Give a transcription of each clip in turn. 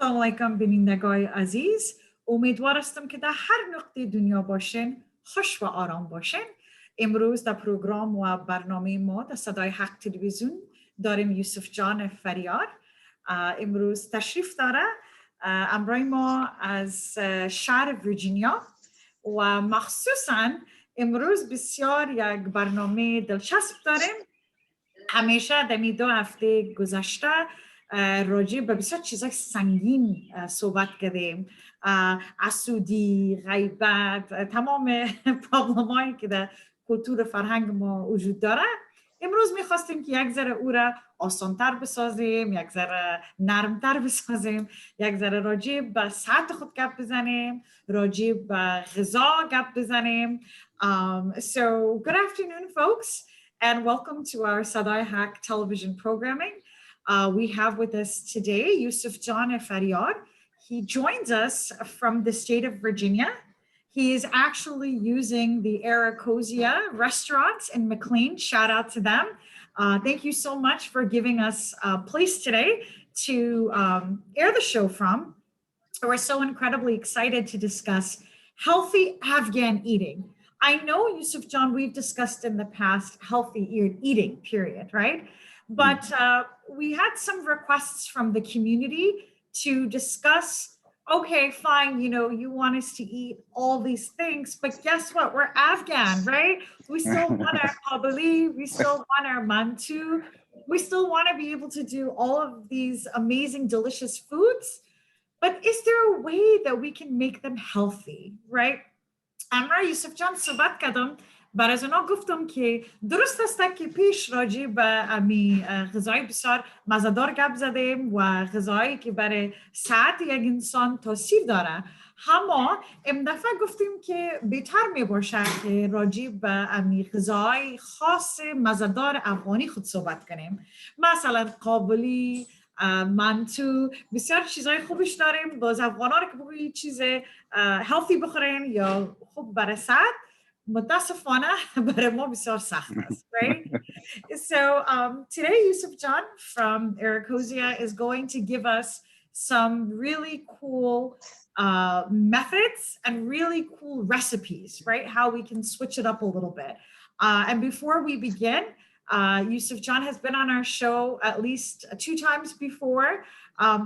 سلام علیکم بینندگان عزیز. امیدوارم که در هر نقطه دنیا باشین خوش و آرام باشین. امروز در پروگرام و برنامه ما در صدای حق تلویزیون داریم یوسف جان فریار. امروز تشریف داره. همراه ما از شهر ویرجینیا و مخصوصا امروز بسیار یک برنامه دلچسب داریم. همیشه در این 2 هفته گذشته راجع به بسیار چیزای سنگین صحبت کردیم، حسودی، غیبت، تمام پرابلمایی که در کلتور فرهنگ ما وجود داره. امروز میخواستیم که یک ذره او را آسانتر بسازیم، یک ذره نرمتر بسازیم، یک ذره راجع به صحت خود گپ بزنیم، راجع به غذا گپ بزنیم. So good afternoon folks and welcome to our Sadai Hack television programming. We have with us today Yousof John Faryar. He joins us from the state of Virginia. He is actually using the Aracosia restaurant in McLean. Shout out to them. Thank you so much for giving us a place today to air the show from. We're so incredibly excited to discuss healthy Afghan eating. I know, Yousof John, we've discussed in the past healthy eating, period, right? But we had some requests from the community to discuss, okay, fine, you know, you want us to eat all these things, but guess what? We're Afghan, right? We still want our kabali, we still want our mantu, we still want to be able to do all of these amazing, delicious foods. But is there a way that we can make them healthy, right? امرا یوسف جان صحبت کردم برای از اونا گفتم که درست است که پیش راجع به امی غذای بسیار مزه‌دار گپ زدیم و غذایی که برای صحت یک انسان تاثیر داره، اما امدفعه گفتیم که بهتر می باشه که راجع به امی غذای خاص مزه‌دار افغانی خود صحبت کنیم، مثلا قابلی، منتو، بسیار چیزای خوبش داریم. باز افغانا رو که بگویی چیز هلثی بخورین یا خوب برای صحت، متاسفانه برای ما بسیار سخت است. Right? So today Yousof John from Aracosia is going to give us some really cool methods and really cool recipes, right? How we can switch it up a little bit. And before we begin, Yousof John has been on our show at least 2 times before.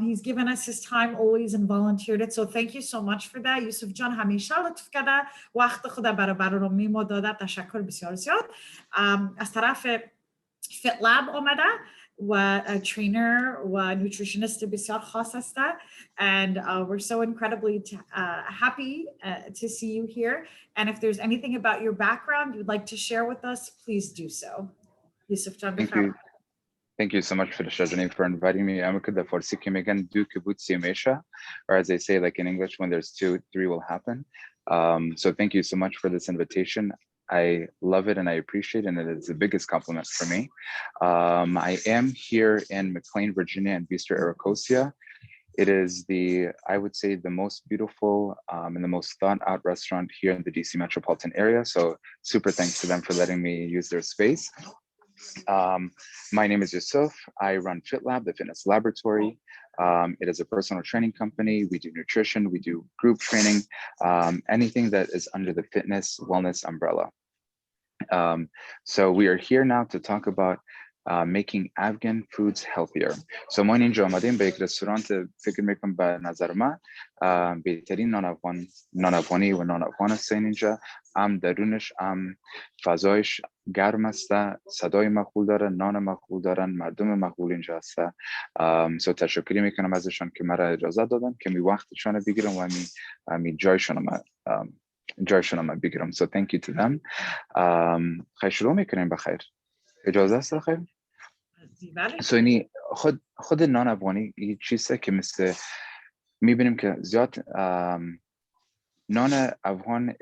He's given us his time always and volunteered it. So thank you so much for that. Yousof John همیشه لطف کرده، وقت خود برای برنامه ما داده. تشکر بسیار زیاد. از طرف فیت لاب آمده و trainer و nutritionist بسیار خاص هسته. And we're so incredibly happy to see you here. And if there's anything about your background you'd like to share with us, please do so. Yousof John. Thank you so much for the Shajani for inviting me. I'm the Farsi Kimegan do kibutz yemesha, or as they say, like in English, when there's 2, 3 will happen. So thank you so much for this invitation. I love it and I appreciate it, and it is the biggest compliment for me. I am here in McLean, Virginia, in Bistro Aracosia. It is I would say, the most beautiful and the most thought-out restaurant here in the DC metropolitan area. So super thanks to them for letting me use their space. My name is Yousof. I run FitLab, the fitness laboratory. It is a personal training company. We do nutrition, we do group training, anything that is under the fitness wellness umbrella. So we are here now to talk about making Afghan foods healthier. So ما اینجا آمدیم به یک رستوران، فکر میکنم به نظر من بهترین نان افغانی و نان افغان هستین اینجا. درونش فضایش گرم است، صدای مقبول داره، نان مقبول دارن، مردم مقبول اینجا هست. سو تشکری میکنم ازشان که مرا اجازه دادن که می وقتشان بگیرم و می جایشان ما بگیرم. So thank you to them. خیلی شروع میکنیم بخیر. اجازه است خیر؟ سو اینی خود نان افغانی یه چیزه که مثل میبینیم که زیاد نان افغان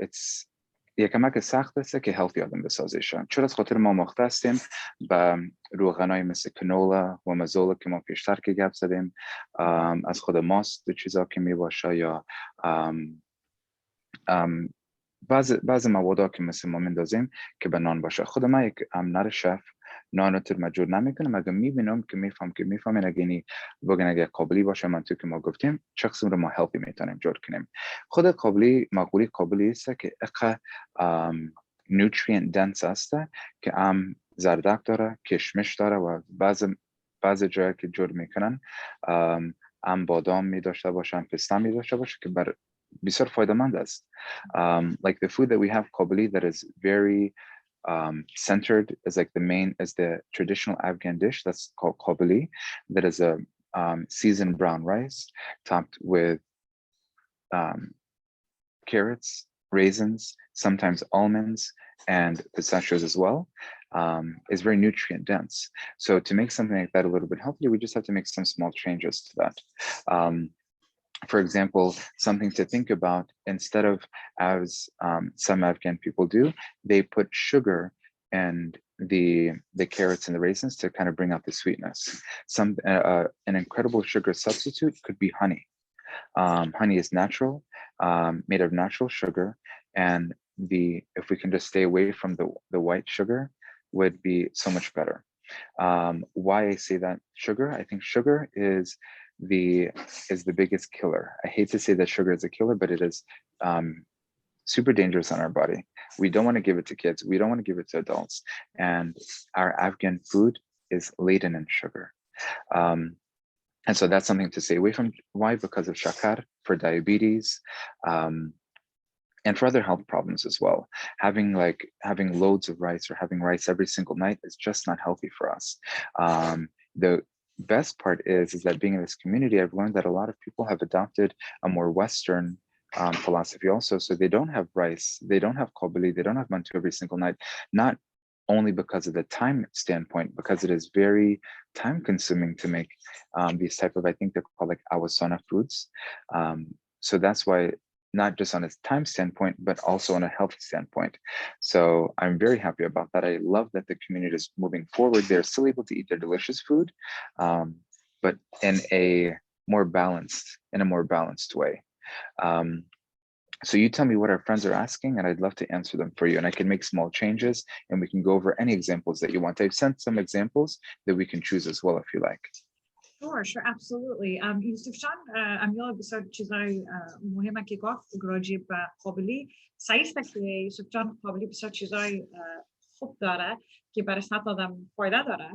یکمک سخت است که هلثی آدم بسازیشن، چون از خاطر ما مختص هستیم به روغنای مثل کنولا و مزولا که ما پیشتر که گپ زدیم، از خود ماست دو چیزا که میباشه، یا بعض مواد که مثل ما مندازیم که به نان باشه. خود من یک نر شف نانو تر مجور نمیکنه مگه میبینم که میفهمن اگه اینی بگن اگه قابلی باشه منطقی که ما گفتیم شخص رو ما هلتی میتونیم جور کنیم. خود قابلی مقولی قابلی است که اقا nutrient dense است که زردک داره، کشمش داره و بعض جایی که جور میکنن بادام می داشته باشن، پسته می داشته باشه که بسیار فایده‌مند است. Like the food that we have قابلی that is very centered is like the traditional Afghan dish that's called قابلی, that is a seasoned brown rice topped with carrots, raisins, sometimes almonds, and pistachios as well, is very nutrient dense. So to make something like that a little bit healthier, we just have to make some small changes to that. For example, something to think about, instead of, as some Afghan people do, they put sugar and the carrots and the raisins to kind of bring out the sweetness. An incredible sugar substitute could be honey. Honey is natural, made of natural sugar, and if we can just stay away from the white sugar, would be so much better. Why I say that sugar? I think sugar is the biggest killer. I hate to say that sugar is a killer, but it is super dangerous on our body. We don't want to give it to kids. We don't want to give it to adults. And our Afghan food is laden in sugar. And so that's something to stay away from. Why? Because of shakar, for diabetes, and for other health problems as well. Having loads of rice or having rice every single night is just not healthy for us. The best part is that being in this community, I've learned that a lot of people have adopted a more Western philosophy also. So they don't have rice, they don't have qobli, they don't have mantu every single night, not only because of the time standpoint, because it is very time consuming to make these type of, I think they're called like awasana foods. So that's why, not just on a time standpoint, but also on a health standpoint. So I'm very happy about that. I love that the community is moving forward. They're still able to eat their delicious food, but in a more balanced way. So you tell me what our friends are asking, and I'd love to answer them for you. And I can make small changes, and we can go over any examples that you want. I've sent some examples that we can choose as well, if you like. Sure, absolutely. Yousof Jan, امیال بسیار چیزای مهمه که گفت راجع به قابلی. صحیح است که یوسف جان قابلی بسیار چیزای خوب داره که برای صحت آدم فایده داره.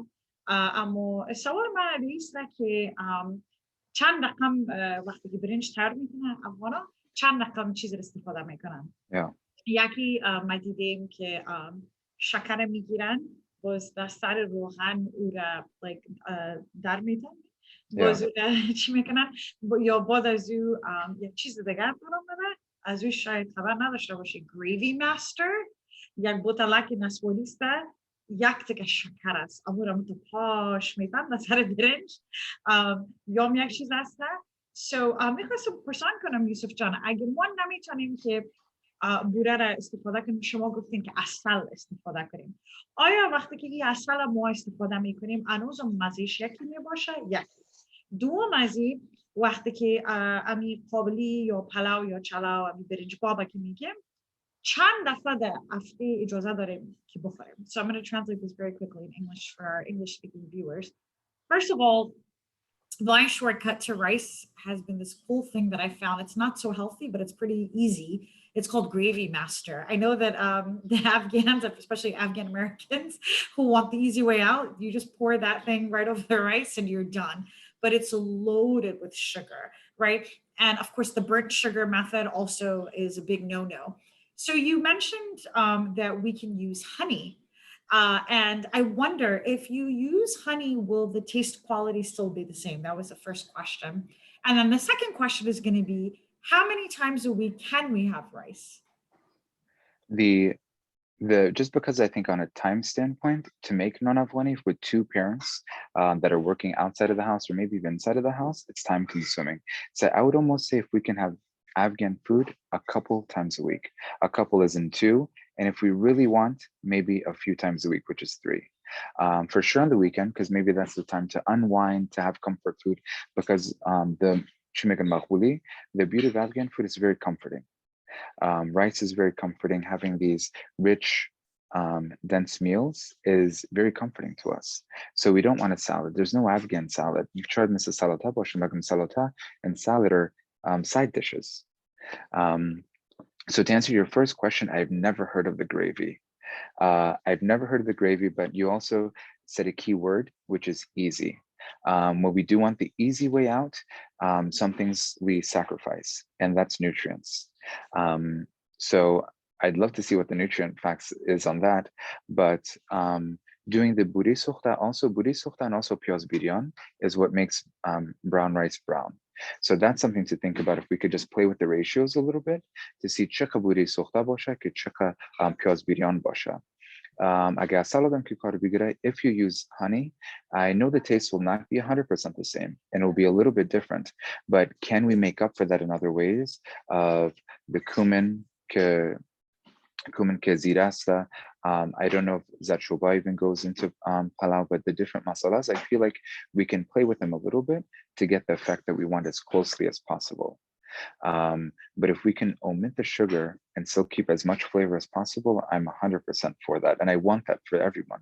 اما سوال من است که چند رقم وقتی که برنج تیار میکنن افغانا چند رقم چیز استفاده میکنن. یکی ما دیدیم که شکر میگیرن باز در سر روغن او را در میدن. باز چی میکنن یا بعد از او یک چیز دیگر برام بده از او شاید خبر نداشته باشه گریوی ماستر یک بوتلک نسوالیسته یک تکه شکر است اما را پاش میدن در سر برنج یا یک چیز است. میخواستم پرسان کنم یوسف جان اگه ما نمیتونیم که بوره را استفاده کنیم، شما گفتین که عسل استفاده کنیم، آیا وقتی که این عسل ما استفاده میکنیم هنوز مزهش یکی میباشه؟ یک. دوم از این وقتی که امی قابلی یا پلاو یا چلاو امی برنج بابا که میگیم چند دفعه در هفته اجازه داریم که بخوریم. So I'm going to translate this very quickly in English for our English speaking viewers. First of all, my shortcut to rice has been this cool thing that I found. It's not so healthy, but it's pretty easy. It's called Gravy Master. I know that the Afghans, especially Afghan Americans, who want the easy way out, you just pour that thing right over the rice and you're done. But it's loaded with sugar, right? And of course, the burnt sugar method also is a big no-no. So you mentioned that we can use honey. And I wonder if you use honey, will the taste quality still be the same? That was the first question. And then the second question is going to be, how many times a week can we have rice? Just because I think on a time standpoint, to make non-Afghani with two parents that are working outside of the house or maybe even inside of the house, it's time consuming. So I would almost say if we can have Afghan food a couple times a week, a couple is in two. And if we really want, maybe a few times a week, which is three. For sure on the weekend, because maybe that's the time to unwind, to have comfort food, because the beauty of Afghan food is very comforting. Rice is very comforting, having these rich dense meals is very comforting to us. So we don't want a salad. There's no Afghan salad. You've tried Mrs. Salata, Boshimagam Salata, and salad are side dishes. So to answer your first question, I've never heard of the gravy. I've never heard of the gravy, but you also said a key word, which is easy. When we do want the easy way out, some things we sacrifice, and that's nutrients. So I'd love to see what the nutrient facts is on that, but doing the buri sukhta, also buri sukhta and also pyaz biryan is what makes brown rice brown. So that's something to think about. If we could just play with the ratios a little bit to see chaka buri sukhta bosha, ke chaka pyaz biryan bosha. If you use honey, I know the taste will not be 100% the same and it will be a little bit different, but can we make up for that in other ways of the cumin ke zirasta? I don't know if zachuba even goes into palau, but the different masalas, I feel like we can play with them a little bit to get the effect that we want as closely as possible. But if we can omit the sugar and still keep as much flavor as possible, I'm 100% for that. And I want that for everyone.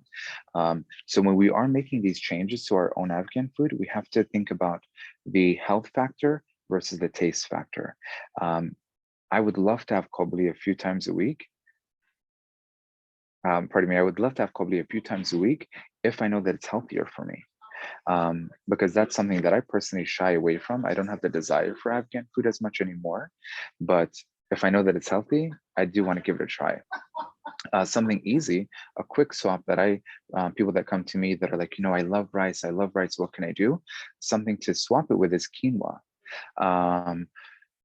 So when we are making these changes to our own Afghan food, we have to think about the health factor versus the taste factor. I would love to have kobli a few times a week. I would love to have kobli a few times a week if I know that it's healthier for me. Because that's something that I personally shy away from. I don't have the desire for Afghan food as much anymore, but if I know that it's healthy, I do want to give it a try. Something easy, a quick swap that people that come to me that are like, I love rice, what can I do? Something to swap it with is quinoa.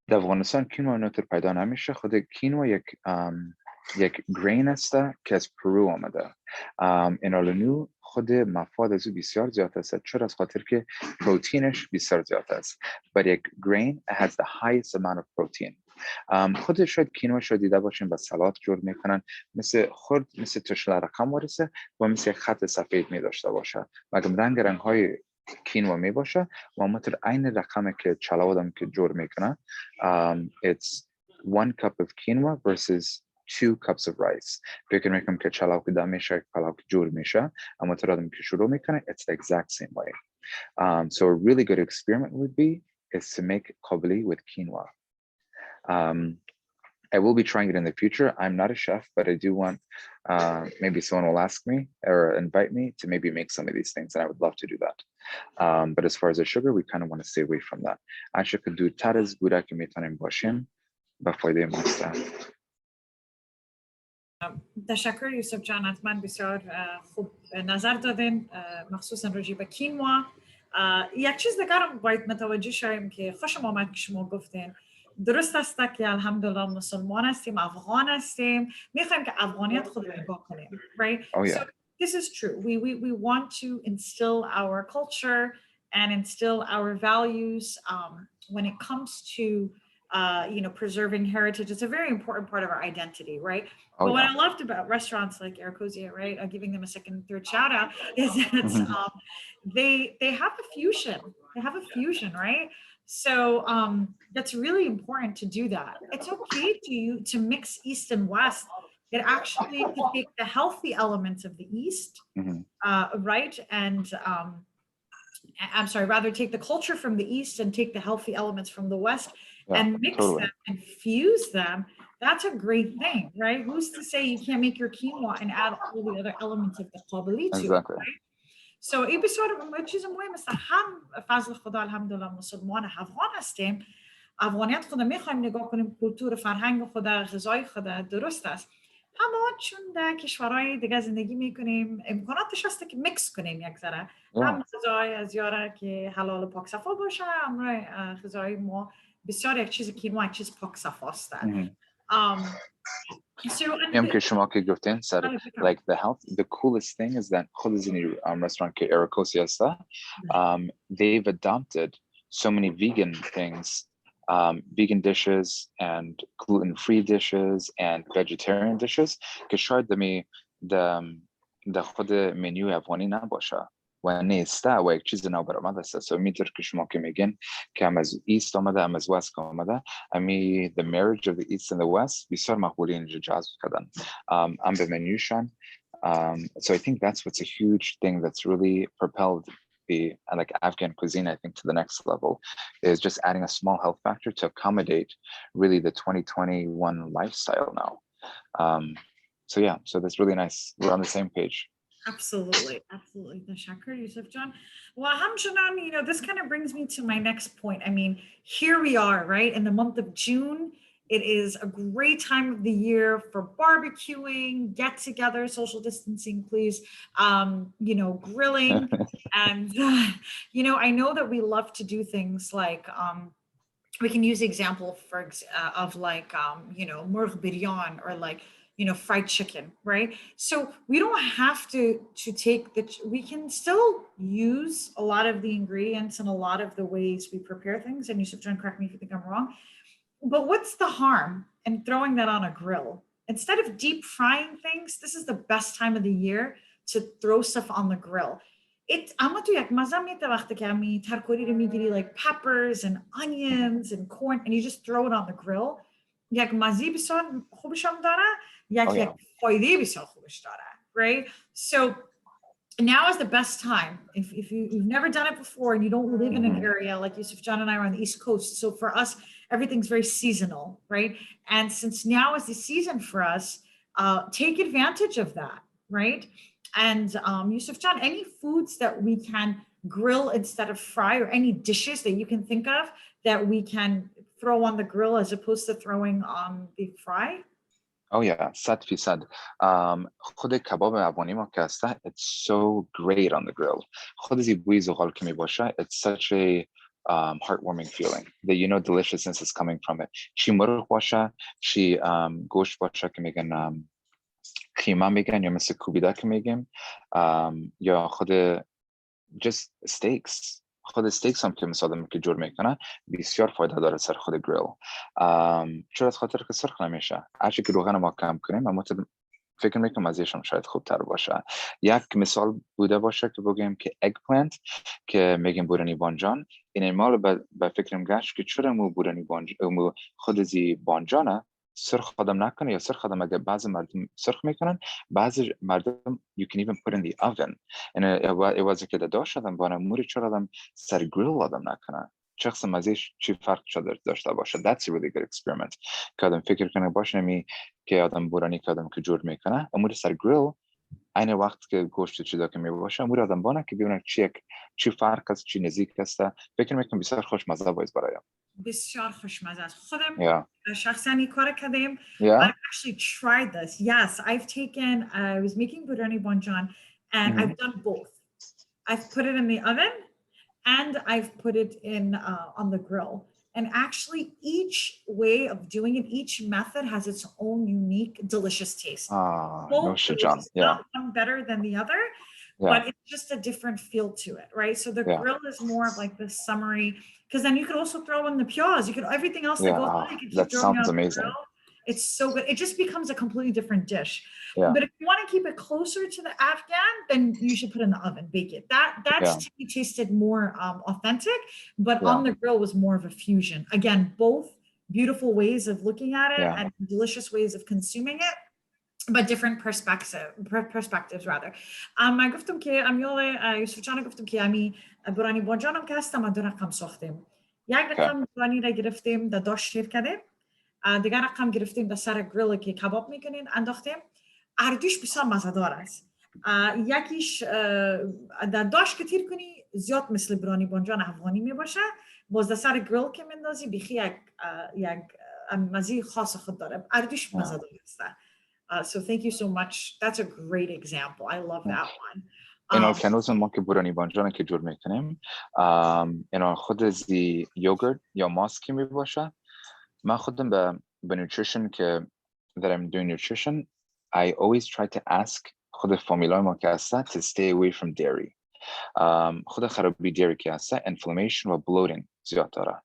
در افغانستان کینوا نوتر پیدا نمیشه. خود کینوا یک گرین است که از پرو آمده. این آلونو خود مفاد از او بسیار زیاد است، چرا از خاطر که پروتینش بسیار زیاد است. But یک grain has the highest amount of protein. خود شاید کینوا شاید دیده باشین با سلات جور میکنن، مثل تشل رقم وارسه و مثل خط سفید می داشته باشه. مگم رنگ های کینوا می باشه و متر عین رقمی که چلاودم که جور میکنه. It's 1 cup of quinoa versus 2 cups of rice. فکر میکنم که چلاو که دمیشه پلاو که جور میشه اما ترادم که شروع میکنه it's the exact same way. So a really good experiment would be is to make qabli with quinoa. I will be trying it in the future. I'm not a chef, but I do want, maybe someone will ask me or invite me to maybe make some of these things, and I would love to do that. But as far as the sugar, we kind of want to stay away from that. Asha could do taras buda ke mitanim bashim bafayde masta. تشکر یوسف جان، حتما بسیار خوب نظر دادین، مخصوصا راجع به کینوا. یک چیز دیگر هم باید متوجه شویم که خوشم آمد که شما گفتین. درست است که الحمدلله مسلمان هستیم، افغان هستیم، میخوایم که افغانیت خود رو نگاه کنیم. Right? Oh, yeah. So this is true. We want to instill our culture and instill our values when it comes to preserving heritage. It's a very important part of our identity, right? Oh, but what yeah. I loved about restaurants like Arakosia, right, giving them a second, third shout out, is that they have a fusion. They have a fusion, right? So that's really important to do that. It's okay to mix East and West. It actually to take the healthy elements of the East, right, and I'm sorry, rather take the culture from the East and take the healthy elements from the West and mix them and fuse them. That's a great thing, right? Who's to say you can't make your quinoa and add all the other elements of the qabli to it, right? So این بسیار چیز مهم است. هم فضل خدا الحمدلله مسلمان افغان هستیم، افغانیت خود میخوایم نگاه کنیم، کلتور فرهنگ خود، غذای خود درست است. اما چون در کشورهای دیگه زندگی میکنیم امکاناتش هست که میکس کنیم یک ذره، هم غذای از یاره که حلال پاک صفا باشه، هم غذای ما بسیار یک چیز کینوا یک چیز پاک صفا است. Like the health, the coolest thing is that restaurant they've adopted so many vegan things, vegan dishes and gluten-free dishes and vegetarian dishes که شاید the خود منیو افغانی نباشه. و نیسته و یک چیز نابرآمد است. سو میتر که شما که میگین که هم از ایست آمده هم از وست آمده، امی the marriage of the east and the west بسیار مقبولی اینجا جذب کردن. هم به منیوشان. So I think that's what's a huge thing that's really propelled the like Afghan cuisine, I think, to the next level, is just adding a small health factor to accommodate really the 2021 lifestyle now. So yeah, so that's really nice. We're on the same page. Absolutely, absolutely. Tashakkur, Yousof John. Well, Hamshanan, you know, this kind of brings me to my next point. I mean, here we are, right? In the month of June, it is a great time of the year for barbecuing, get together, social distancing, please, you know, grilling. And, you know, I know that we love to do things like, we can use the example of like, you know, murgh biryan or like, you know, fried chicken, right? So we don't have to take we can still use a lot of the ingredients and a lot of the ways we prepare things. And Yousof John, correct me if you think I'm wrong. But what's the harm in throwing that on a grill? Instead of deep frying things, this is the best time of the year to throw stuff on the grill. اما تو یک مزه میده وقتی که همی ترکوری رو میگیری like peppers and onions and corn and you just throw it on the grill. یک مزه بسیار خوبش هم داره، یک فایده بسیار خوبش داره, right? So now is the best time. If you've never done it before and you don't live in an area like Yousof John and I are on the East Coast, so for us, everything's very seasonal, right? And since now is the season for us, take advantage of that, right? And Yousof John, any foods that we can grill instead of fry, or any dishes that you can think of that we can throw on the grill as opposed to throwing on the fry? Oh yeah, 100%. خود کباب افغانی ما که هسته, it's so great on the grill. خود زی بوی زغال که می باشه, it's such a heartwarming feeling that you know deliciousness is coming from it. چی مرغ باشه, چی گوشت باشه که میگن خیمه میگن, یا مثل کوبیده که میگیم, یا خود just steaks. خود استیکس هم که مثلا که جور میکنه بسیار فایده داره سر خود گریل. چرا؟ از خاطر که سرخ نمیشه. هرچی که روغن ما کم کنیم اما فکر میکنم ازش هم شاید خوبتر باشه. یک مثال بوده باشه که بگیم که اگ پلانت که میگیم بورانی بانجان, این مال به فکرم گشت که چرا مو بورانی بانجان خود زی بانجانه سرخ آدم نکنه, یا سرخ آدم اگه بعضی مردم سرخ میکنن, بعضی مردم you can even put in the oven. and it was که داشت آدم بانه موری چرا آدم سر گریل آدم نکنه, شخص مزیش چی فرق شده داشته باشه. That's a really good experiment که آدم فکر کنه باشه نمی که آدم بورانی که آدم که جور میکنه موری سر گریل این وقت که گوشت چیزا که می باشه موری آدم بانه که ببینه چی فرق است, چی نزدیک است. فکر میکنم بسیار خوشمزه باید برایم. بسیار خوشمزه است. خودم شخصا این کار کردم. I've actually tried this. Yes, I've taken, I was making biryani banjan and I've done both. I've put it in the oven and I've put it in on the grill. And actually each way of doing it, each method has its own unique, delicious taste. No shit, John. Not one better than the other, but it's just a different feel to it, right? So the grill is more of like the summery, because then you could also throw in the piyaz. You could everything else that goes on. You could that sounds amazing. Grill. It's so good. It just becomes a completely different dish. But if you want to keep it closer to the Afghan, then you should put it in the oven, bake it. That's to me tasted more authentic, but on the grill was more of a fusion. Again, both beautiful ways of looking at it and delicious ways of consuming it, but different perspectives rather. من گفتم که امیال یوسف جان گفتم که امی برانی بانجانم که هستم دو رقم ساختیم. یک رقم برانی را گرفتیم در داش شیر کردیم. دیگر رقم گرفتیم در سر گریل که کباب میکنین انداختیم. هر دوش بسیار مزه‌دار است. یکیش در داش که تیر کنی زیاد مثل برانی بانجان افغانی میباشه. باز در سر گریل که میندازی بیخی یک مزه خاص خود داره. هر دوش مزه‌دار است. So thank you so much. That's a great example. I love that one. اینا کنوزن ما که بورانی بانجان که جور میکنیم, اینا خود زی یوگرت یا ماست که میباشه. من خودم به nutrition که that I'm doing nutrition, I always try to ask خود فامیلای ما که هسته to stay away from dairy. خود خرابی dairy که هسته inflammation و bloating زیاد داره.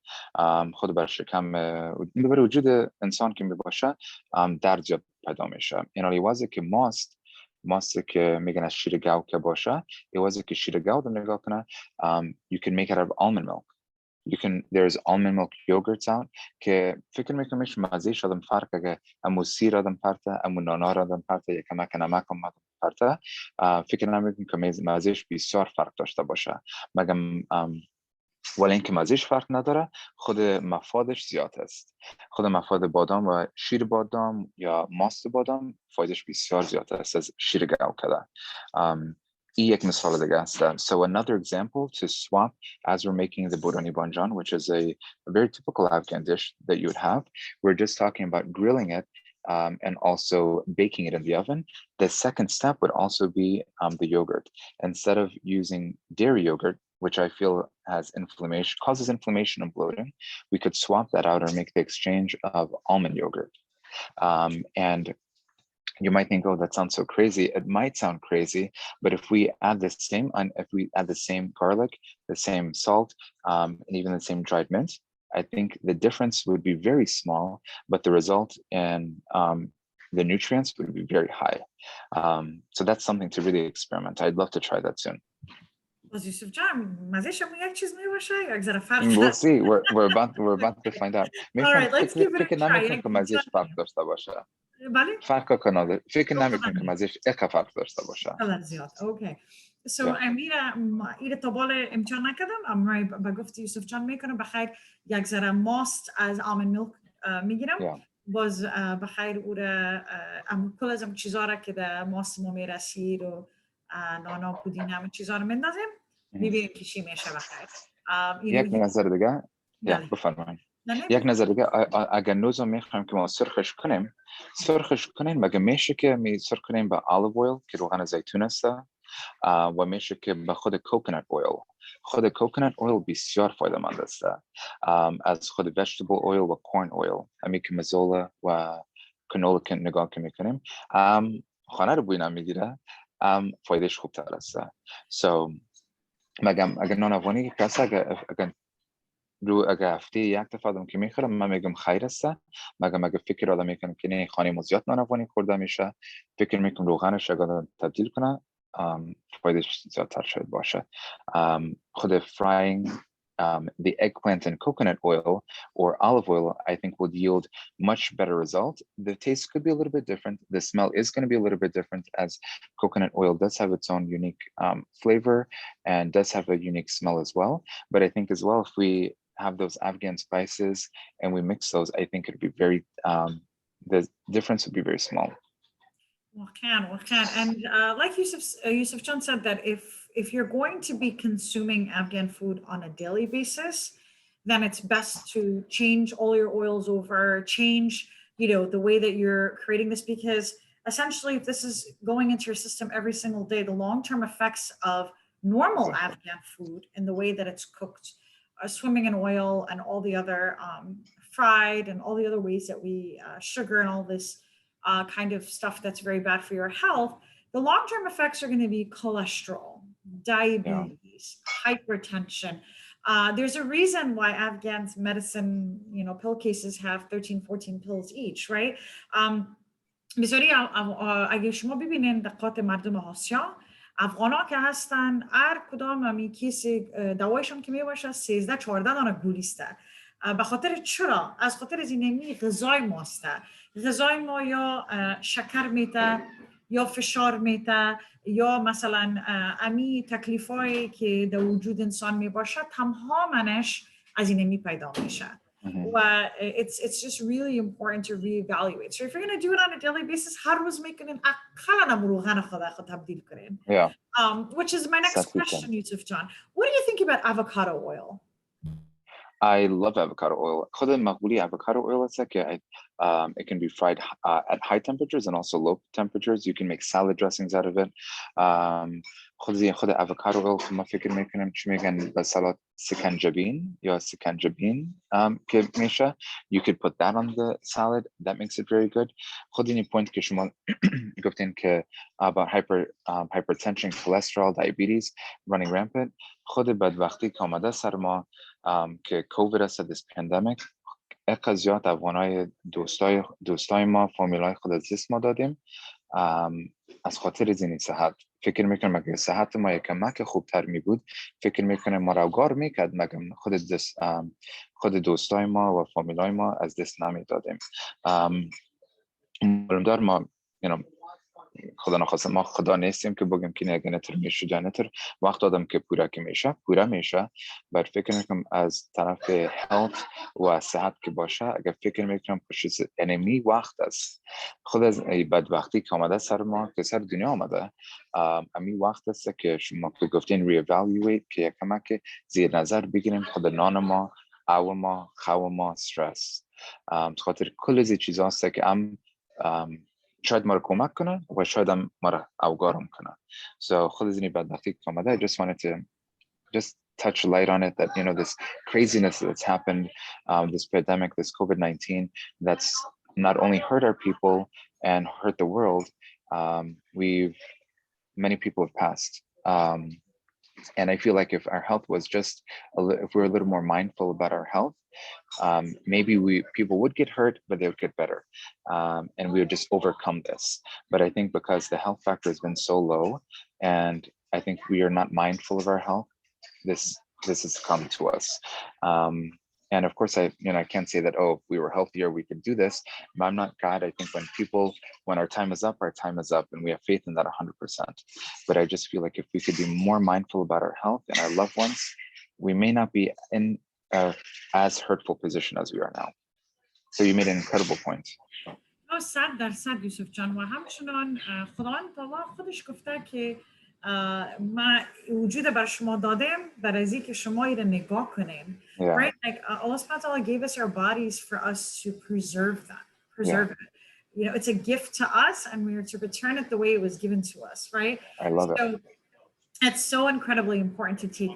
خود بر شکم بر وجود انسان که میباشه درد زیاد پیدا میشه. این حالی واسه که ماست ماست که میگن از شیر گاو که باشه یوازه که شیر گاو رو نگاه کنه you can make it out of almond milk. There's almond milk yogurts out که فکر میکنم میش مزهش آدم فرق اگه امو سیر آدم پرته امو نانار آدم پرته یا کمک نمک آدم پرته فکر نمیکنم که مزهش بسیار فرق داشته باشه مگم ولی اینکه مزهش فرق نداره خود مفادش زیاد است خود مفاد بادام و شیر بادام یا ماست بادام فایدش بسیار زیاد است از شیر گاو کده این یک مثال دیگه است. So another example to swap as we're making the boroni banjan, which is a very typical Afghan dish that you would have. We're just talking about grilling it and also baking it in the oven. The second step would also be the yogurt. Instead of using dairy yogurt, which I feel has inflammation, causes inflammation and bloating, we could swap that out or make the exchange of almond yogurt. And you might think, oh, that sounds so crazy. It might sound crazy, but if we add the same garlic, the same salt, and even the same dried mint, I think the difference would be very small, but the result in the nutrients would be very high. So that's something to really experiment. I'd love to try that soon. باز یوسف جان مزهش هم یک چیز میباشه یا یک ذره فرق We'll see. We're about to find out. All right, let's give it a فکر try. نمیکنم که مزهش فرق داشته باشه. بله؟ فرق کنه. فکر نمیکنم که مزهش فرق داشته باشه. خیلی زیاد. Okay. So امیر ایره تا بالا امتحان نکردم اما با گفت یوسف جان میکنم بخیر یک ذره ماست از آلمند میلک میگیرم باز بخیر او را کل از چیزا را که در ماست ما میرسید و نانا پودینه همه چیزا رو مندازیم ببینیم که چی میشه بخیر. یک نظر دیگه بفرمایید. یک نظر دیگه اگر نوزو میخوایم که ما سرخش کنیم مگه میشه که می سرخ کنیم با olive oil که روغن زیتون است و میشه که به خود coconut oil. خود coconut oil بسیار فایده مند است از خود vegetable oil و corn oil همی که مزولا و کنولا که نگاه که میکنیم خانه رو بوی نمیگیره فایدهش خوبتر است. So مگم اگر نانوانی کسی اگه هفته یک دفعه آدم که میخورم من میگم خیر است مگم اگه فکر آدم میکنم که نه خانه ما زیاد نانوانی خورده میشه فکر میکنم روغنش اگر تبدیل کنه فایدهش زیادتر شاید باشه. خود frying the eggplant in coconut oil or olive oil, I think would yield much better result. The taste could be a little bit different. The smell is going to be a little bit different as coconut oil does have its own unique flavor and does have a unique smell as well. But I think as well, if we have those Afghan spices and we mix those, I think it'd be very, the difference would be very small. Well, can. And like Yousof John said, that if you're going to be consuming Afghan food on a daily basis, then it's best to change all your oils over, change, the way that you're creating this, because essentially if this is going into your system every single day, the long-term effects of normal Afghan food and the way that it's cooked, swimming in oil and all the other fried and all the other ways that we sugar and all this kind of stuff that's very bad for your health, the long-term effects are going to be cholesterol, diabetes, hypertension. There's a reason why Afghans medicine, pill cases have 13, 14 pills each, right? بذاری اگه شما ببینین دقات مردم آسیا افغانا که هستن هر کدام همی کیس دوایشون که میباشه 13 14 دانه گولیسته. به خاطر چرا؟ از خاطر از اینمی غذای ماسته. غذای ما یا شکر میته یا فشار میته یا مثلا امی تکلیفایی که در وجود انسان میباشه تمامش از اینمی پیدا میشه. It's just really important to reevaluate. So if you're going to do it on a daily basis, هر روز میکنین اقلا روغن خود تبدیل کنین. Which is my next question, Yousof John. What do you think about avocado oil? I love avocado oil. خود مقبولی avocado oil is like it can be fried at high temperatures and also low temperatures. You can make salad dressings out of it. خود avocado oil ما فکر میکنم چی میگن به سالاد سکنجبین یا سکنجبین که میشه. You could put that on the salad. That makes it very good. خود این پوینت که شما گفتین که about hypertension, cholesterol, diabetes running rampant. خود بدبختی که آمده سر ما که کووید است this pandemic اقا زیاد افغانای دوستای ما فامیلای خود از دست ما دادیم از خاطر زینی صحت فکر میکنم اگه صحت ما کمک خوبتر می بود فکر میکنم ما رو گار میکرد مگم خود دوستای ما و فامیلای ما از دست نمیدادیم. معلوم دار ما خدا نخواسته ما خدا نیستیم که بگیم که نه نتر میشه یا نتر وقت آدم که پورا میشه بر فکر میکنم از طرف هلت و صحت که باشه اگر فکر میکنم یعنی وقت است خود از بدبختی که آمده سر ما که سر دنیا آمده امی وقت است که شما که گفتین ری-اوالیویت که یکم که زیر نظر بگیریم خود نان ما او ما خو ما استرس خاطر کل از چیز هست که شاید ما رو کمک کنه و شاید هم ما رو اوگارم کنه. So خود از این بدبختی که آمده I just wanted to just touch a light on it that this craziness that's happened, this pandemic, this COVID-19 that's not only hurt our people and hurt the world, many people have passed. And I feel like if our health was just if we're a little more mindful about our health, maybe people would get hurt, but they would get better, and we would just overcome this. But I think because the health factor has been so low, and I think we are not mindful of our health, this has come to us. And of course, I can't say that, oh, if we were healthier, we could do this. But I'm not God. I think when our time is up, and we have faith in that 100%. But I just feel like if we could be more mindful about our health and our loved ones, we may not be in as hurtful position as we are now. So you made an incredible point. 100% یوسف جان و همچنان خداوند تعالی خودش گفته که ما وجود بر شما دادم برای از اینکه شما رو نگاه کنیم. Right? Like Allah subhanahu wa ta'ala gave us our bodies for us to preserve it. It's a gift to us and we are to return it the way it was given to us, right? I love it. It's so incredibly important to take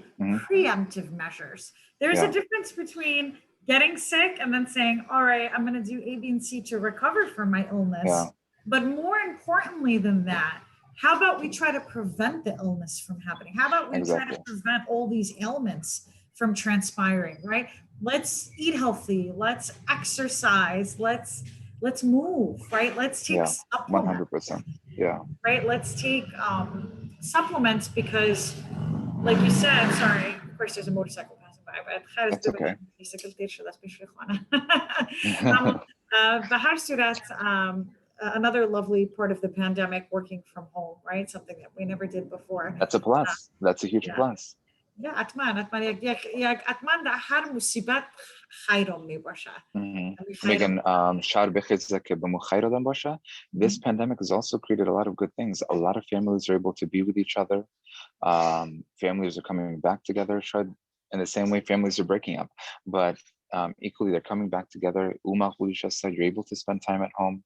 preemptive measures. There's a difference between getting sick and then saying, all right, I'm going to do A, B, and C to recover from my illness. But more importantly than that, how about we try to prevent the illness from happening? How about we try to prevent all these ailments from transpiring, right? Let's eat healthy. Let's exercise. Let's move, right? Let's take supplements. 100%. Yeah. Right? Let's take supplements because, like you said, sorry, of course there's a motorcycle passing by, but that's okay. Another lovely part of the pandemic, working from home, right? Something that we never did before. That's a plus. That's a huge plus. Yeah, حتما در هر مصیبت خیرم می باشه. میگن شهر بخیزه که به ما خیر آدم باشه. This pandemic has also created a lot of good things. A lot of families are able to be with each other. Families are coming back together. In the same way, families are breaking up, but equally they're coming back together. You're able to spend time at home.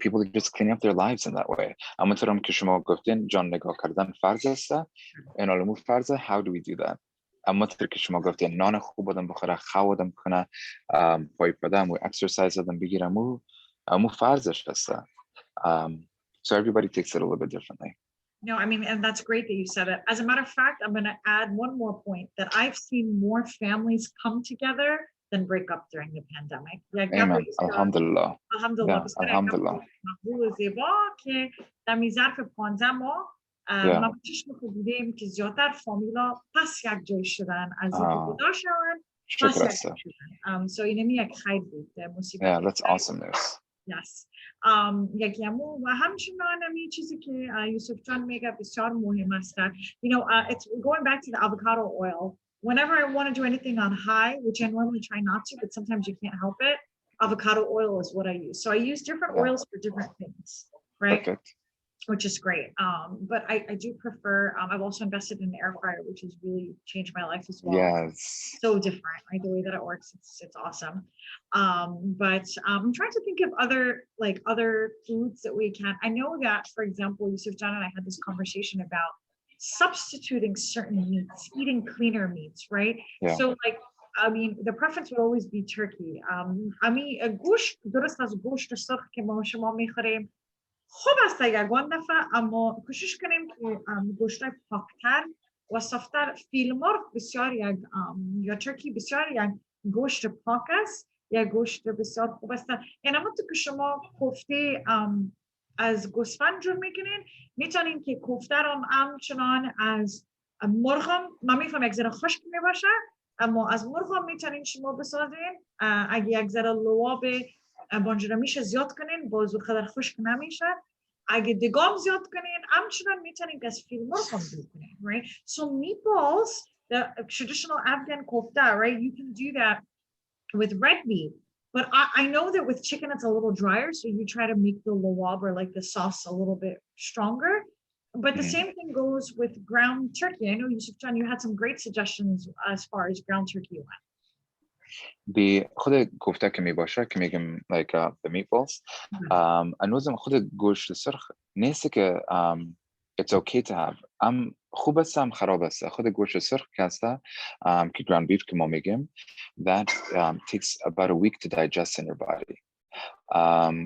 People are just cleaning up their lives in that way. همونطورم که شما گفتین جان نگاه کردن فرض است. این علمو فرضه. How do we do that? همونطور که شما گفتین نان خوب آدم بخوره، خو آدم کنه، پای پدم و exercise آدم بگیرم و فرضش است. So everybody takes it a little bit differently. No, I mean, and that's great that you said it. As a matter of fact, I'm going to add one more point that I've seen more families come together than break up during the pandemic. Amen. Alhamdulillah. Alhamdulillah. Alhamdulillah. مقبول زیبا که در ظرف 15 ماه ما چشم خود دیدیم که زیادتر فامیلا پس یک جای شدن از اینکه جدا شدن پس یک جای شدن. So اینمی یک خیر بود مصیبت. Yeah, that's awesome news. Yes. یکیمو و همچنان همی چیزی که یوسف جان میگه بسیار مهم است. It's going back to the avocado oil. Whenever I want to do anything on high, which I normally try not to, but sometimes you can't help it, avocado oil is what I use. So I use different oils for different things, right? Perfect. Which is great. But I do prefer, I've also invested in an air fryer, which has really changed my life as well. Yes. So different, right? The way that it works, it's awesome. But I'm trying to think of other foods that we can. I know that, for example, Yousof John and I had this conversation about substituting certain meats, eating cleaner meats, right? Yeah. So the preference would always be turkey. گوشت درست از گوشت سرخ که ما شما میخوریم خوب است یگان دفعه، اما کوشش کنیم که گوشت پاکتر و صافتر فیلمور بسیار یا ترکی بسیار یک گوشت پاک است، یا گوشت بسیار خوب است. این همونطور که شما کوفته از گوسفند جور میکنین، میتونین که کوفته رو همچنان از مرغ، من میفهم یک ذره خشک میباشه، اما از مرغ میتونین شما بسازین. اگه یک ذره لواب بانجرامیش زیاد کنین باز خیلی خشک نمیشه. اگه دگام زیاد کنین همچنان میتونین که از فیل مرغ هم جور کنین. Right? So meatballs, the traditional Afghan kofta, right? You can do that with red meat. But I know that with chicken, it's a little drier. So you try to make the lawab or like the sauce a little bit stronger. But the same thing goes with ground turkey. I know, Yousof John, you had some great suggestions as far as ground turkey went. خود کوفته که می باشه که میگم like the meatballs هنوزم خود گوشت سرخ نیست که it's okay to have. خوب است هم خراب است. خود گوشت سرخ که هست که ground beef که ما میگیم that takes about a week to digest in your body.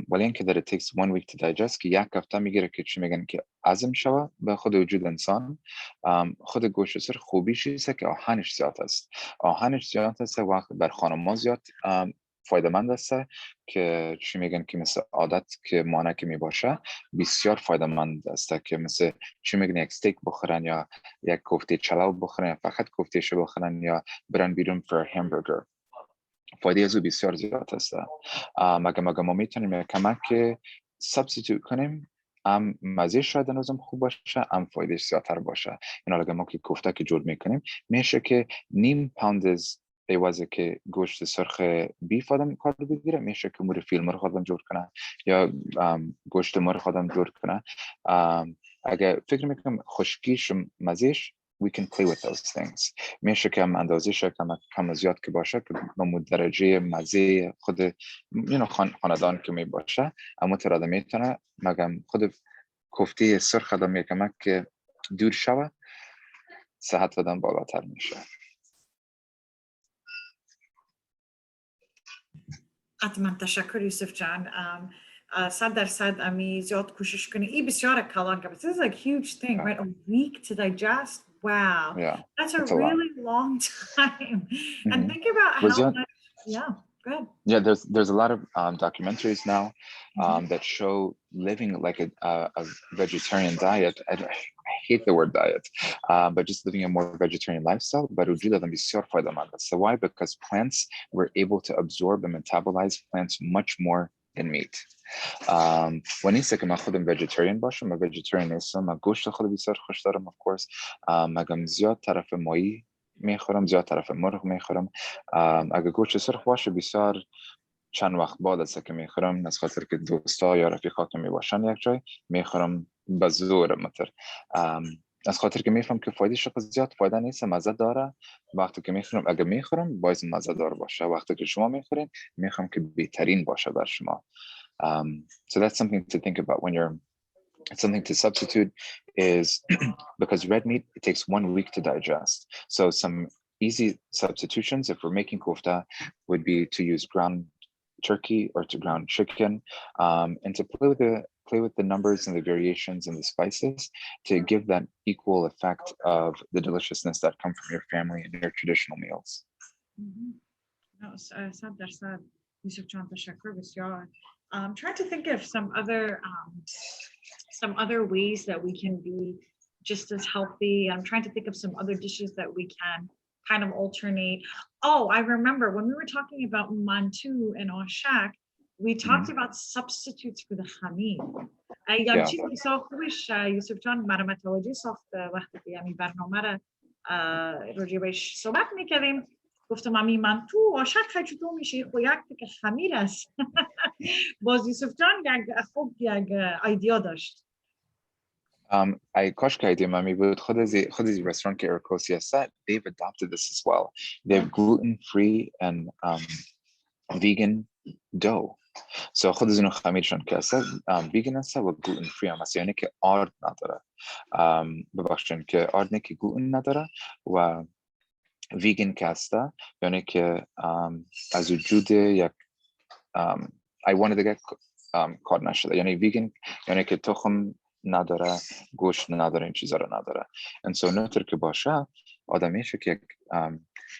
ولی اینکه that it takes 1 week to digest که یک هفته میگیره که چی میگن که هضم شوه به خود وجود انسان. خود گوشت سرخ خوبیش است که آهنش زیاد است. آهنش زیاد است وقت بر خانم‌ها زیاد فایده مند است که چی میگن که مثل عادت که مانع که میباشه بسیار فایده مند است که مثل چی میگن یک استیک بخورن یا یک کوفته چلاو بخورن یا فقط کوفته شو بخورن یا برن بیرون فور همبرگر. فایده از او بسیار زیاد است. مگه ما میتونیم کمک سابستیتوت کنیم مزه شاید هنوزم خوب باشه فایدهش زیادتر باشه. این حالا ما که کوفته که جور میکنیم میشه که نیم پوند از ایوازه که گوشت سرخ بیف آدم کار بگیره میشه که مور فیل مرغ آدم جور کنه یا گوشت مرغ آدم جور کنه. اگه فکر میکنم خشکیش مزهش we can play with those things. میشه که اندازه‌ش کم زیاد که باشه که به درجه مزه خود خاندان که می باشه اما تراده میتونه مگم خود کوفته سرخ آدم میکمک که دور شوه صحت آدم بالاتر میشه. حتما تشکر یوسف جان. 100% امی زیاد کوشش کنی. این بسیار کلان که this is like huge thing, right? A week to digest. Wow. Yeah, that's a really long time. And think about how much, yeah, good. Yeah, there's a lot of documentaries now that show living like a vegetarian diet. I hate the word diet, but just living a more vegetarian lifestyle. But بسیار فایده‌مند است. So why? Because plants were able to absorb and metabolize plants much more than meat. و نیست که من خودم vegetarian باشم. من vegetarian نیستم. من گوشت خود بسیار خوش دارم of course. مگم زیاد طرف ماهی میخورم زیاد طرف مرغ میخورم. اگه گوشت سرخ باشه بسیار چند وقت بعد است که میخورم از خاطر که دوستا یا رفیقات میباشن یک جای میخورم به زور متر از خاطر که میفهم که فایدهش زیاد فایده نیست مزه داره. وقتی که میخورم اگه میخورم باید مزه دار باشه. وقتی که شما میخورین میخوام که بهترین باشه بر شما. So that's something to think about when you're something to substitute is because red meat it takes 1 week to digest. So some easy substitutions if we're making kofta would be to use ground turkey or to ground chicken and to play with the numbers and the variations and the spices to give that equal effect of the deliciousness that come from your family and your traditional meals. Yousof John, تشکر بسیار. I'm trying to think of some other ways that we can be just as healthy. I'm trying to think of some other dishes that we can kind of alternate. Oh, I remember when we were talking about mantu and oshak, we talked about substitutes for the khamir. یه چیزی ساختش یوسف جان برای متوجه ساخت وقتی که یعنی برنامه را راجع بهش صحبت میکردیم. گفتم امی منتو آشک خیلی میشه خو یک که خمیر است. باز یوسف جان یک ایدیا داشت. ای کاش که ایدیا ممی بود. خود از رستوران که ارکوسی هست they've adopted this as well. They have gluten-free and vegan dough. So خود از اینو خمیرشون که هست ویگن هست و gluten free هم هست یعنی که آرد نداره. ببخشید که آرد نه که gluten نداره و ویگن که هست یعنی که از وجود یک ایوان دیگه کار نشده. یعنی ویگن یعنی که تخم نداره گوشت نداره این چیزا رو نداره. and so نطور که باشه آدم میشه که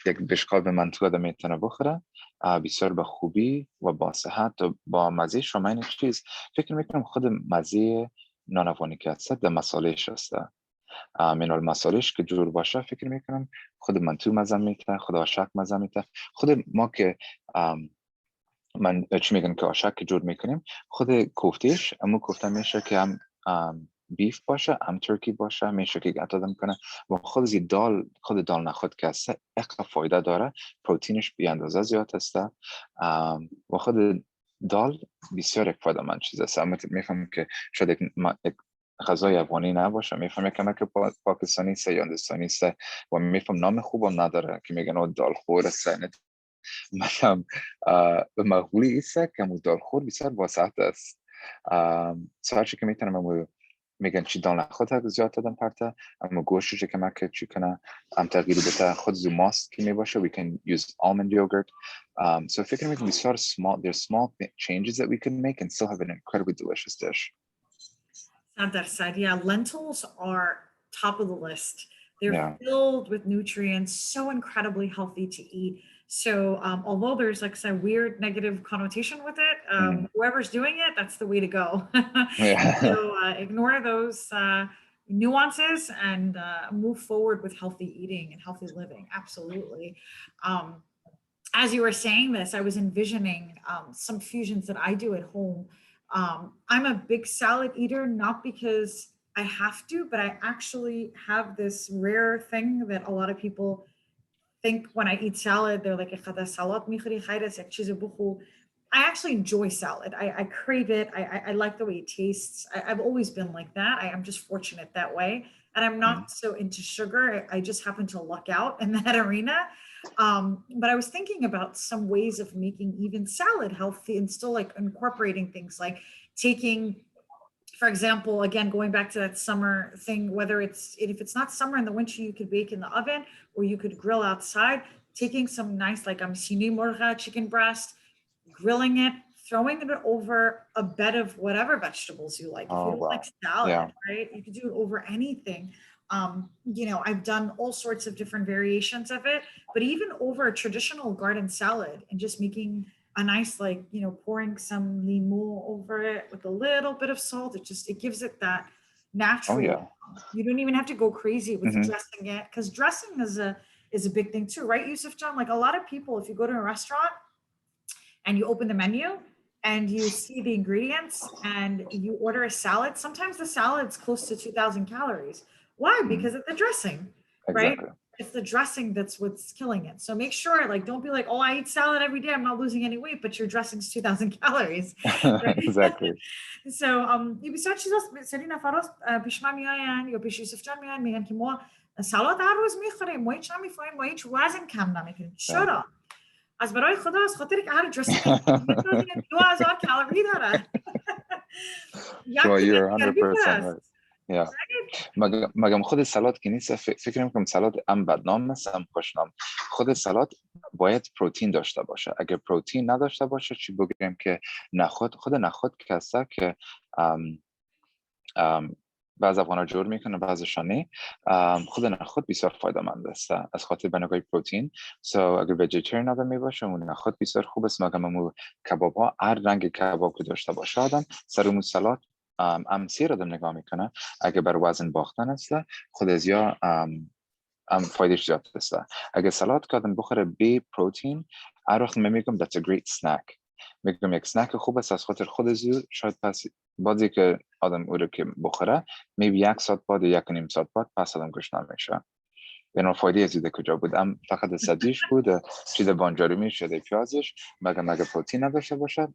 یک بشقاب منتو آدم میتونه بخوره بسیار به خوبی و با صحت و با مزه شما این چیز فکر میکنم خود مزه نان افغانی که هست در مسالهش هست. من مسالهش که جور باشه فکر میکنم خود منتو مزه میته، خود آشک مزه میته. خود ما که من چی میگن که آشک که جور میکنیم، خود کوفتش اما کوفته میشه که هم بیف باشه هم ترکی باشه، میشه که گتا میکنه و خود خود دال نخود که هست اقا فایده داره، پروتینش بی اندازه زیاد هست و خود دال بسیار یک فایده من چیز هست. اما میفهمم که شاید یک غذای افغانی نباشه، میفهم که پاکستانی است یا هندوستانی است و میفهم نام خوبم نداره که میگن دال خور است. مثلا به مقبولی است که دال خور بسیار واسط است. هرچی که میتونم میگن چی دال نخود زیاد دادم پرته، اما گوشتش که مکه چی کنه تغییر بده خود زو ماست که میباشه. We can use almond yogurt. So فکر میکنم بسیار there's small changes that we can make and still have an incredibly delicious dish. 100%. Yeah, lentils are top of the list. They're filled with nutrients, so incredibly healthy to eat. So although there's like some weird negative connotation with it, whoever's doing it, that's the way to go. So ignore those nuances and move forward with healthy eating and healthy living. Absolutely. As you were saying this, I was envisioning some fusions that I do at home. I'm a big salad eater, not because I have to, but I actually have this rare thing that a lot of people think when I eat salad, they're like, I actually enjoy salad. I crave it. I like the way it tastes. I've always been like that. I'm just fortunate that way. And I'm not so into sugar. I just happen to luck out in that arena. But I was thinking about some ways of making even salad healthy and still like incorporating things like taking, for example, again, going back to that summer thing, whether if it's not summer in the winter, you could bake in the oven or you could grill outside, taking some nice, like sini morga chicken breast, grilling it, throwing it over a bed of whatever vegetables you like. If you don't like salad, right? You could do it over anything. I've done all sorts of different variations of it, but even over a traditional garden salad and just making a nice, pouring some limo over it with a little bit of salt. It gives it that natural. You don't even have to go crazy with dressing it, because dressing is a big thing too, right, Yousof John? Like a lot of people, if you go to a restaurant and you open the menu and you see the ingredients and you order a salad, sometimes the salad's close to 2,000 calories. Why? Because of the dressing, right? It's the dressing that's what's killing it. So make sure, don't be like, oh, I eat salad every day, I'm not losing any weight, but your dressing's 2,000 calories. Right? Exactly. So بسیار چیزا سری نفرها پیش من میاین یا پیش یوسف جان میاین میگن که ما سالاد هر روز میخوریم، ما هیچ نمیخوریم، ما هیچ وزن کم نمیکنیم. چرا؟ از برای خدا، از خاطر که هر درسینگ 2000 کالری داره. You're 100% right. مگم خود سالاد که نیست، فکر میکنم سالاد هم بدنام است هم خوشنام. خود سالاد باید پروتین داشته باشه. اگر پروتین نداشته باشه، چی بگیم که خود نخود که هست که بعض افغانا جور میکنه بعضشان نه. خود نخود بسیار فایده مند است از خاطر بنگاه پروتین. اگر ویجیتریان آدم میباشه اون نخود بسیار خوب است. مگم کباب ها هر رنگ کباب که داشته باشه آدم سر سالاد سیر آدم نگاه میکنه. اگه بر وزن باختن است خود از یا فایدهش زیاد است. اگه سالاد که آدم بخوره بی پروتین، هر وقت میگم that's a great snack. میگم یک سنک خوب است از خاطر خود زیو. شاید پس بعدی که آدم او رو که بخوره میبی 1 ساعت بعد یا 1.5 ساعت بعد پس آدم گشنه میشه. یعنی فایده زیاده کجا بود؟ فقط سبزیش بود، چیز بانجارومی شده، پیازش. مگه پروتین نداشته باشه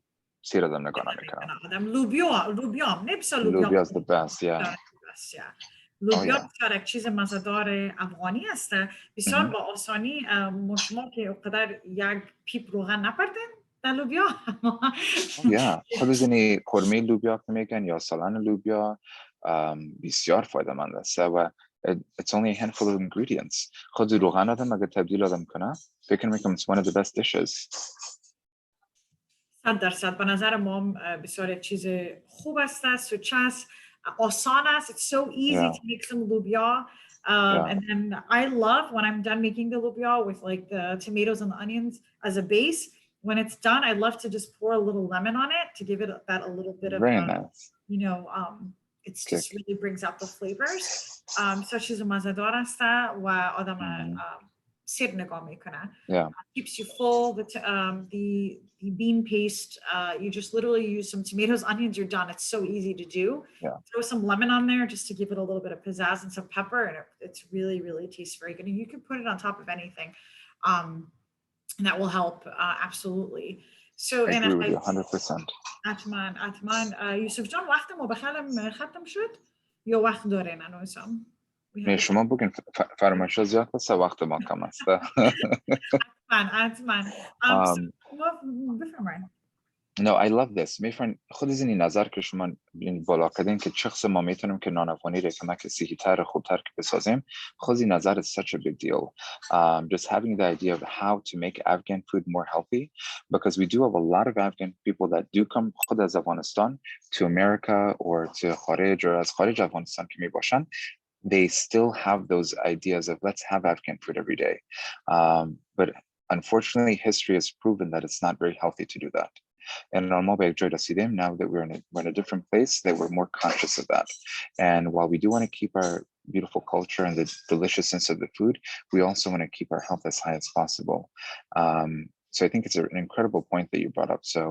سیر آدم نگاه نمیکنه. لوبیا لوبیا is the best. لوبیا بسیار یک چیز مزه‌دار افغانی است. بسیار با آسانی شما که اقدر یک پیپ روغن نپردین در لوبیا. خود از اینی قرمه لوبیا که میگن یا سالن لوبیا بسیار فایده مند است و it's only a handful of ingredients. خود روغن آدم اگه تبدیل آدم کنه فکر میکنم it's one of the best dishes. 100% به نظر ما بسیار چیز خوب است، سوچه است، آسان است. It's so easy to make some lubia. And then I love when I'm done making the lubia with like the tomatoes and the onions as a base, when it's done, I love to just pour a little lemon on it to give it that a little bit of, Very nice. you know, it's just Kick. really brings out the flavors. So چیز مزه‌دار است و آدم سیر نگاه میکنه. Yeah. Keeps you full. The bean paste, you just literally use some tomatoes, onions, you're done. It's so easy to do. Yeah. Throw some lemon on there just to give it a little bit of pizzazz and some pepper, and it's really, really tastes very good. And you can put it on top of anything, and that will help absolutely. So, I and agree with you 100%. اتمن یوسف جان وقت ما بخلم ختم شد یا وقت دارین هنوزم؟ شما بگین فرمایشات زیاد هست وقت ما کم است. اتمن. بفرمایید. No, I love this. میفرن خود از این نظر که شما بالا کردین که چه ما میتونیم که نان افغانی را کمک صحی تر خوبتر که بسازیم. خود این نظر is such a big deal. Just having the idea of how to make Afghan food more healthy, because we do have a lot of Afghan people that do come خود از افغانستان to America or to خارج or از خارج افغانستان که می باشن. They still have those ideas of let's have Afghan food every day. But unfortunately, history has proven that it's not very healthy to do that. And on Mobile Joy Sidim, now that we're in a different place, that we're more conscious of that. And while we do want to keep our beautiful culture and the deliciousness of the food, we also want to keep our health as high as possible. So I think it's an incredible point that you brought up. So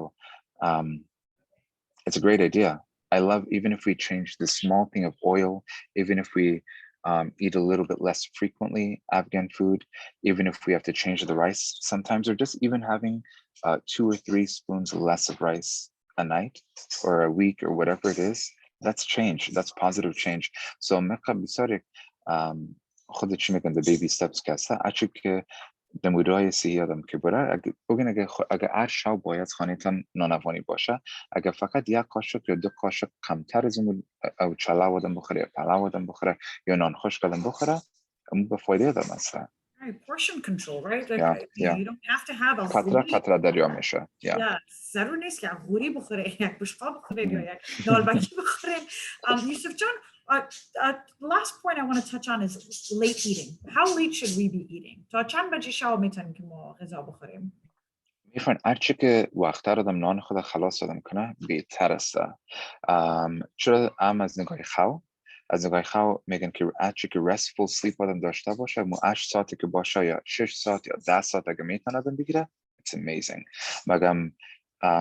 it's a great idea. I love, even if we change the small thing of oil, even if we eat a little bit less frequently Afghan food, even if we have to change the rice sometimes, or just even having 2 or 3 spoons less of rice a night or a week or whatever it is, that's change. That's positive change. So خودت چی میگن the baby steps که هست اچه که دمودای سی آدم که بره بگین اگه هر شب باید خانیتان نانوانی باشه اگه فقط یک قاشق یا 2 قاشق کمتر از اون او چلا آدم بخوره یا پلاو آدم بخوره یا نان خشک آدم بخوره اون به فایده آدم هست. Right, portion control, right? Like, Yeah. you don't have to have a قطره دریا میشه. Yeah, ضرور نیست که غوری بخوره یک بشقاب بخوره یا یک دالبکی بخوره. Yousof John, the last point I want to touch on is late eating. How late should we be eating? تا چند بجه شب میتونیم که ما غذا بخوریم؟ میفرن هرچی که وقت‌تر آدم نان خود خلاص آدم کنه بهتر است. چرا از نگاه خو میگن که هرچی که restful sleep آدم داشته باشه 8 ساعتی که باشه یا 6 ساعت یا 10 ساعت اگه میتونه آدم بگیره it's amazing. مگم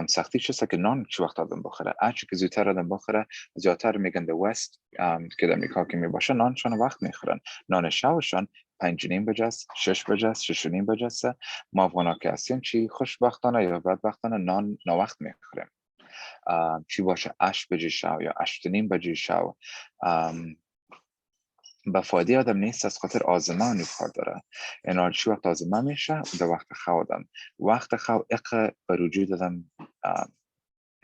سختی چیست که نان چه وقت آدم بخوره هرچی که زودتر آدم بخوره زیادتر میگن the west که در امریکا که میباشه نانشان وقت میخورن نان شبشان 5:30 بجه است 6 بجه است 6:30 بجه است ما افغانا که هستیم چی خوشبختانه یا بدبختانه نان ناوقت میخوریم چی باشه 8 بجه شب یا 8:30 بجه شب به فایده آدم نیست از خاطر آزمان کار داره این چی وقت آزمان میشه در وقت خو آدم وقت خو اقا بر وجود آدم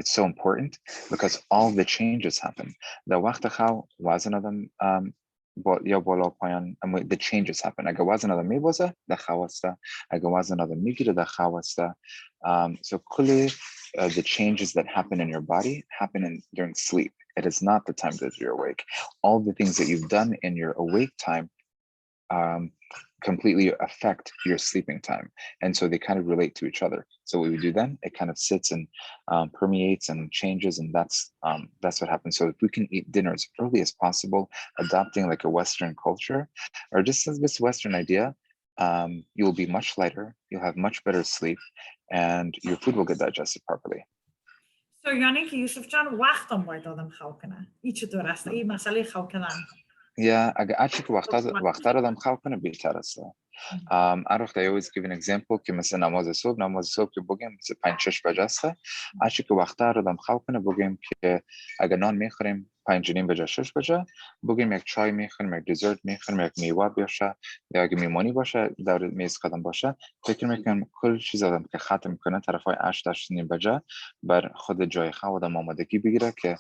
it's so important because all the changes happen در وقت خو وزن آدم یا بالا پایان the changes happen اگه وزن آدم میبازه در خو است اگه وزن آدم میگیره در خو است so کلی the changes that happen in your body happen during sleep. It is not the time that you're awake. All the things that you've done in your awake time completely affect your sleeping time. And so they kind of relate to each other. So what we do then, it kind of sits and permeates and changes. And that's what happens. So if we can eat dinner as early as possible, adopting like a Western culture or just this Western idea, you will be much lighter. You'll have much better sleep and your food will get digested properly. So یعنی که یوسف جان وقتم باید آدم خو کنه این چطور است این مسئله خو کردن اگه هرچی که وقت آدم خو کنه بهتر است I always give an example که مثل نماز صبح که بگیم مثل 5-6 بجه است هرچی که وقت آدم خو کنه بگیم که اگه نان میخوریم 5:30 بجه 6 بجه بگیم یک چای میخوریم یک دیزرت میخوریم یک میوه باشه یا اگه میمانی باشه در میز قدم باشه فکر میکنم کل چیز آدم که ختم کنه طرفای 8-8:30 بجه بر خود جای خو آدم آمادگی بگیره که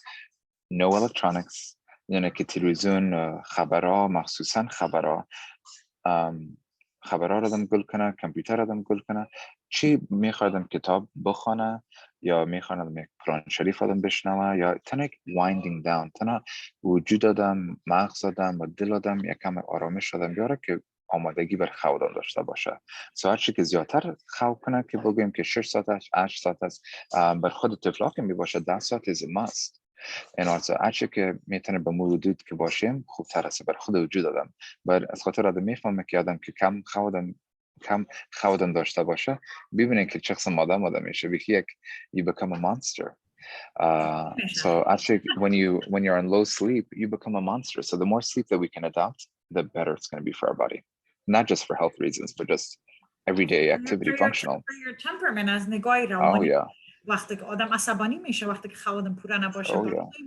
no electronics یعنی که تلویزیون خبرها مخصوصا خبرها رو آدم گل کنه کامپیوتر آدم گل کنه چی میخوادم کتاب بخونه یا میخوانم یک قرآن شریف آدم بشنوه یا تنها یک winding down تنها وجود آدم مغز آدم و دل آدم یک کم آرامش آدم بیاره که آمادگی بر خوابیدن داشته باشه. هر چی که زیادتر خواب کنه که بگویم که 6 ساعت 8 ساعت است، بر خود طفلا که میباشه 10 ساعت is a must. این آرزو هرچی که میتونه به حدود که باشیم خوبتر است بر خود وجود آدم. بر از خاطر آدم میفهمه که آدم که کم خوابیدن داشته باشه، ببینید که چه قسم آدم میشه. یک you become a monster. So actually when you're on low sleep, you become a monster. So the more sleep that we can adopt, the better it's going to be for our body. Not just for health reasons, but just everyday activity functional. For your temperament as نگاه روانی. Oh yeah. وقتی که آدم عصبانی میشه، وقتی که خوابم پورا نباشه،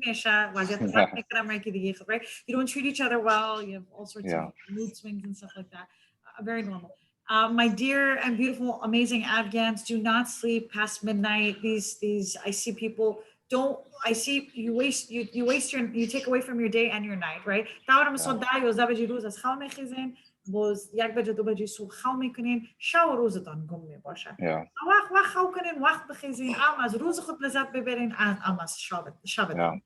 میشه وضعیت خراب میکنه که دیگه right? You don't treat each other well, you have all sorts of mood swings and stuff like that. Very normal. My dear and beautiful, amazing Afghans, do not sleep past midnight. These I see people you take away from your day and your night, right? داورم صبح 10 بجی روز از خواب میخیزین، باز 1 بجه 2 بجه صبح خواب میکنین، شب و روزتان گم میباشه. وقت خواب کنین، وقت بخیزین، از روز خود لذت ببرین، از شبتان.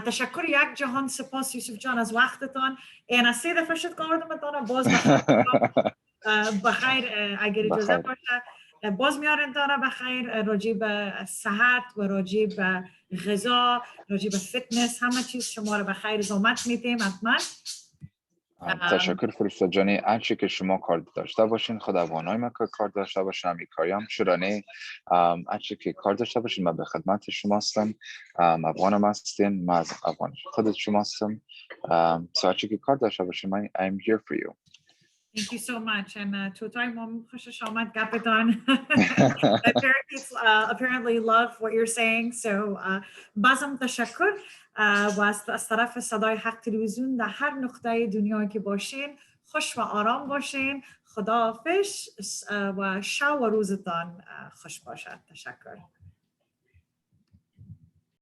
تشکر یک جهان سپاس یوسف جان از وقتتان. این 3 دفعه شد کاردمتان، باز بخیر اگر اجازه باشه باز میارن داره بخیر راجع به صحت و راجع به غذا، راجع به فتنس، همه چیز شما رو بخیر زحمت میدیم حتما. تشکر فرشته جانی. هرچی که شما کار داشته باشین، خود افغانای ما که کار داشته باشین، امریکایی هم شورانه، هرچی که کار داشته باشین من به خدمت شما هستم. افغانم هستین، من از افغان خودت شما هستم. هرچی که کار داشته باشین من I'm here for you. Thank you so much. And توتای مام خوشش آمد گپتان. Apparently love what you're saying. So بازم تشکر و از طرف صدای حق تلویزیون در هر نقطه دنیایی که باشین خوش و آرام باشین. خداحافظ و شب و روزتان خوش باشد. تشکر.